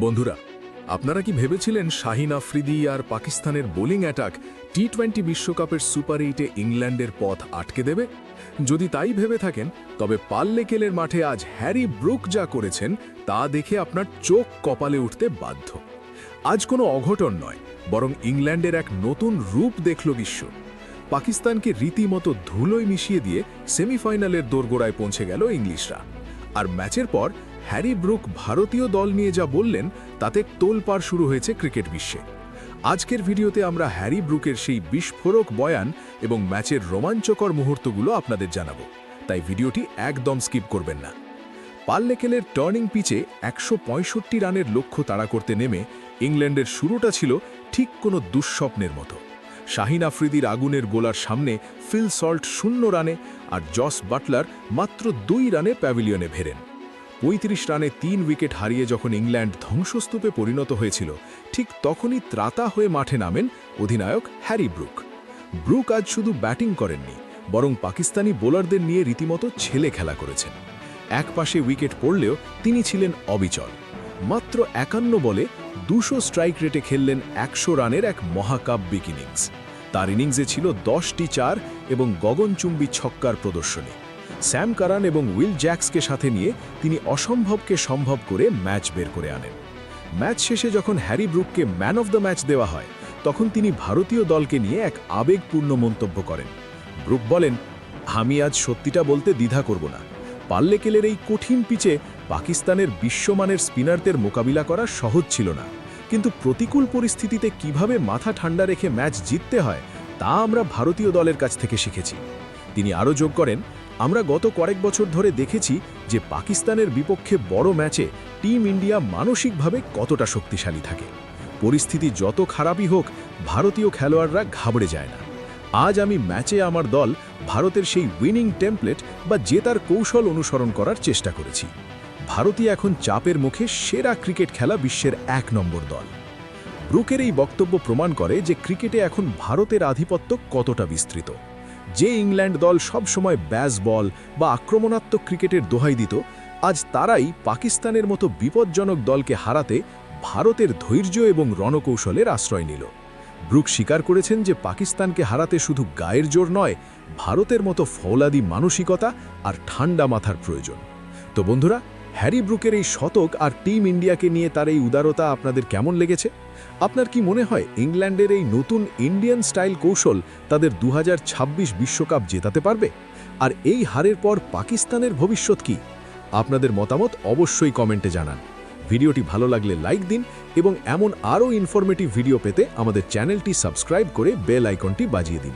বন্ধুরা, আপনারা কি ভেবেছিলেন শাহিন আফ্রিদি আর পাকিস্তানের বোলিং অ্যাটাক টি-20 বিশ্বকাপের সুপার 8-এ ইংল্যান্ডের পথ আটকে দেবে? যদি তাই ভেবে থাকেন, তবে পাল্লেকেলের মাঠে আজ হ্যারি ব্রুক যা করেছেন তা দেখে আপনার চোখ কপালে উঠতে বাধ্য। আজ কোনো অঘটন নয়, বরং ইংল্যান্ডের এক নতুন রূপ দেখল বিশ্ব। পাকিস্তানকে রীতিমতো ধুলোয় মিশিয়ে দিয়ে সেমিফাইনালের দোরগোড়ায় পৌঁছে গেল ইংলিশরা। আর ম্যাচের পর হ্যারি ব্রুক ভারতীয় দল নিয়ে যা বললেন তাতে তোলপাড় শুরু হয়েছে ক্রিকেট বিশ্বে। আজকের ভিডিওতে আমরা হ্যারি ব্রুকের সেই বিস্ফোরক বয়ান এবং ম্যাচের রোমাঞ্চকর মুহূর্তগুলো আপনাদের জানাবো, তাই ভিডিওটি একদম স্কিপ করবেন না। পাল্লেকেলের টার্নিং পিচে 165 রানের লক্ষ্য তাড়া করতে নেমে ইংল্যান্ডের শুরুটা ছিল ঠিক কোনো দুঃস্বপ্নের মতো। শাহিন আফ্রিদির আগুনের গোলার সামনে ফিল সল্ট 0 রানে আর জস বাটলার মাত্র 2 রানে প্যাভিলিয়নে ভেরেন। 35 রানে 3 উইকেট হারিয়ে যখন ইংল্যান্ড ধ্বংসস্তূপে পরিণত হয়েছিল, ঠিক তখনই ত্রাতা হয়ে মাঠে নামেন অধিনায়ক হ্যারি ব্রুক। ব্রুক আজ শুধু ব্যাটিং করেননি, বরং পাকিস্তানি বোলারদের নিয়ে রীতিমতো ছেলে খেলা করেছেন। এক পাশে উইকেট পড়লেও তিনি ছিলেন অবিচল। মাত্র 51 বলে 200 স্ট্রাইক রেটে খেললেন 100 রানের এক মহাকাব্যিক ইনিংস। তার ইনিংসে ছিল 10টি 4 এবং গগনচুম্বী ছক্কার প্রদর্শনী। স্যাম কারান এবং উইল জ্যাক্সকে সাথে নিয়ে তিনি অসম্ভবকে সম্ভব করে ম্যাচ বের করে আনেন। ম্যাচ শেষে যখন হ্যারি ব্রুককে ম্যান অফ দ্য ম্যাচ দেওয়া হয়, তখন তিনি ভারতীয় দলকে নিয়ে এক আবেগপূর্ণ মন্তব্য করেন। ব্রুক বলেন, আমি আজ সত্যিটা বলতে দ্বিধা করব না। পাল্লেকেলের এই কঠিন পিচে পাকিস্তানের বিশ্বমানের স্পিনারদের মোকাবিলা করা সহজ ছিল না, কিন্তু প্রতিকূল পরিস্থিতিতে কিভাবে মাথা ঠান্ডা রেখে ম্যাচ জিততে হয় তা আমরা ভারতীয় দলের কাছ থেকে শিখেছি। তিনি আরও যোগ করেন, আমরা গত কয়েক বছর ধরে দেখেছি যে পাকিস্তানের বিপক্ষে বড় ম্যাচে টিম ইন্ডিয়া মানসিকভাবে কতটা শক্তিশালী থাকে। পরিস্থিতি যত খারাপই হোক, ভারতীয় খেলোয়াড়রা ঘাবড়ে যায় না। আজ আমি ম্যাচে আমার দল ভারতের সেই উইনিং টেমপ্লেট বা জেতার কৌশল অনুসরণ করার চেষ্টা করেছি। ভারতীয় এখন চাপের মুখে সেরা ক্রিকেট খেলা বিশ্বের 1 নম্বর দল। ব্রুকের এই বক্তব্য প্রমাণ করে যে ক্রিকেটে এখন ভারতের আধিপত্য কতটা বিস্তৃত। যে ইংল্যান্ড দল সবসময় ব্যাস বল বা আক্রমণাত্মক ক্রিকেটের দোহাই দিত, আজ তারাই পাকিস্তানের মতো বিপজ্জনক দলকে হারাতে ভারতের ধৈর্য এবং রণকৌশলের আশ্রয় নিল। ব্রুক স্বীকার করেছেন যে পাকিস্তানকে হারাতে শুধু গায়ের জোর নয়, ভারতের মতো ফৌলাদি মানসিকতা আর ঠান্ডা মাথার প্রয়োজন। তো বন্ধুরা, হ্যারি ব্রুকের এই শতক আর টিম ইন্ডিয়াকে নিয়ে তার এই উদারতা আপনাদের কেমন লেগেছে? আপনার কি মনে হয় ইংল্যান্ডের এই নতুন ইন্ডিয়ান স্টাইল কৌশল তাদের 2026 বিশ্বকাপ জেতাতে পারবে? আর এই হারের পর পাকিস্তানের ভবিষ্যৎ কি? আপনাদের মতামত অবশ্যই কমেন্টে জানান। ভিডিওটি ভালো লাগলে লাইক দিন এবং এমন আরও ইনফরমেটিভ ভিডিও পেতে আমাদের চ্যানেলটি সাবস্ক্রাইব করে বেল আইকনটি বাজিয়ে দিন।